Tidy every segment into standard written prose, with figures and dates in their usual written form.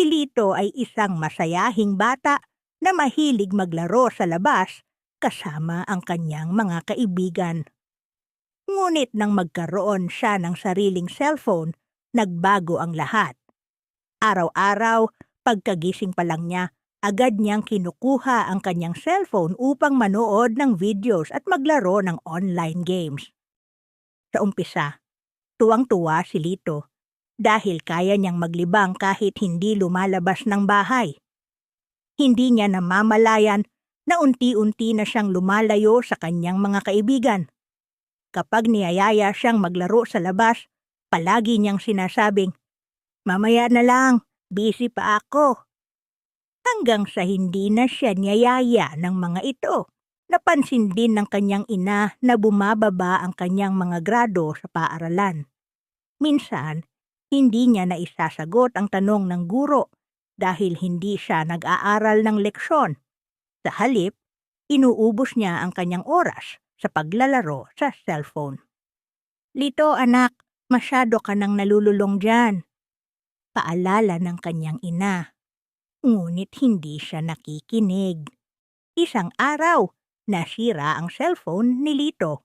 Si Lito ay isang masayahing bata na mahilig maglaro sa labas kasama ang kanyang mga kaibigan. Ngunit nang magkaroon siya ng sariling cellphone, nagbago ang lahat. Araw-araw, pagkagising pa lang niya, agad niyang kinukuha ang kanyang cellphone upang manood ng videos at maglaro ng online games. Sa umpisa, tuwang-tuwa si Lito dahil kaya niyang maglibang kahit hindi lumalabas ng bahay. Hindi niya namamalayan na unti-unti na siyang lumalayo sa kanyang mga kaibigan. Kapag niyayaya siyang maglaro sa labas, palagi niyang sinasabing, "Mamaya na lang, busy pa ako." Hanggang sa hindi na siya niyayaya ng mga ito. Napansin din ng kanyang ina na bumababa ang kanyang mga grado sa paaralan. Minsan, hindi niya naisasagot ang tanong ng guro dahil hindi siya nag-aaral ng leksyon. Sa halip, inuubos niya ang kanyang oras sa paglalaro sa cellphone. "Lito anak, masyado ka nang nalululong dyan," paalala ng kanyang ina. Ngunit hindi siya nakikinig. Isang araw, nasira ang cellphone ni Lito.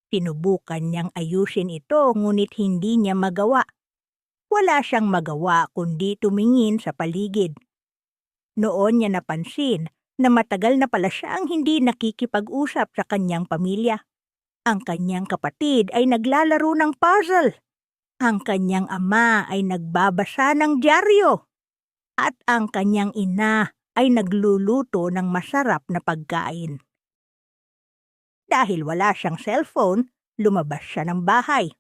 Sinubukan niyang ayusin ito ngunit hindi niya magawa. Wala siyang magawa kundi tumingin sa paligid. Noon niya napansin na matagal na pala siyang hindi nakikipag-usap sa kanyang pamilya. Ang kanyang kapatid ay naglalaro ng puzzle. Ang kanyang ama ay nagbabasa ng dyaryo. At ang kanyang ina ay nagluluto ng masarap na pagkain. Dahil wala siyang cellphone, lumabas siya ng bahay.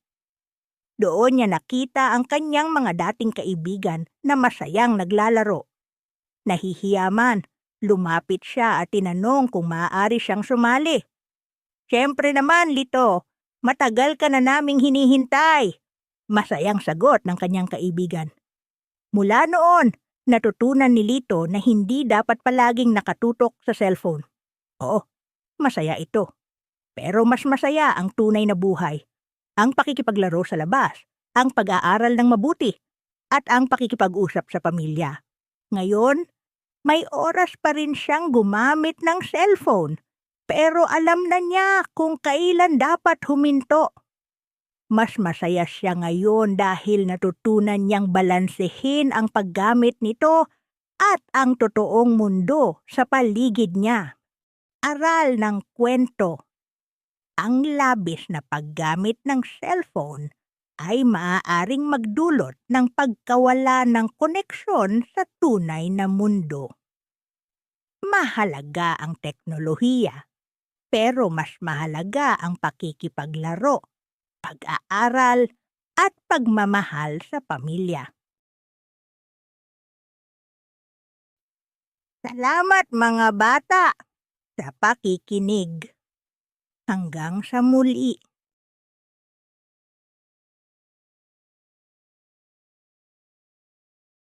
Doon niya nakita ang kanyang mga dating kaibigan na masayang naglalaro. Nahihiya man, lumapit siya at tinanong kung maaari siyang sumali. "Siyempre naman, Lito, matagal ka na naming hinihintay," masayang sagot ng kanyang kaibigan. Mula noon, natutunan ni Lito na hindi dapat palaging nakatutok sa cellphone. Oo, masaya ito. Pero mas masaya ang tunay na buhay. Ang pakikipaglaro sa labas, ang pag-aaral ng mabuti, at ang pakikipag-usap sa pamilya. Ngayon, may oras pa rin siyang gumamit ng cellphone, pero alam na niya kung kailan dapat huminto. Mas masaya siya ngayon dahil natutunan niyang balansehin ang paggamit nito at ang totoong mundo sa paligid niya. Aral ng kwento. Ang labis na paggamit ng cellphone ay maaaring magdulot ng pagkawala ng koneksyon sa tunay na mundo. Mahalaga ang teknolohiya, pero mas mahalaga ang pakikipaglaro, pag-aaral, at pagmamahal sa pamilya. Salamat mga bata sa pakikinig. Hanggang sa muli.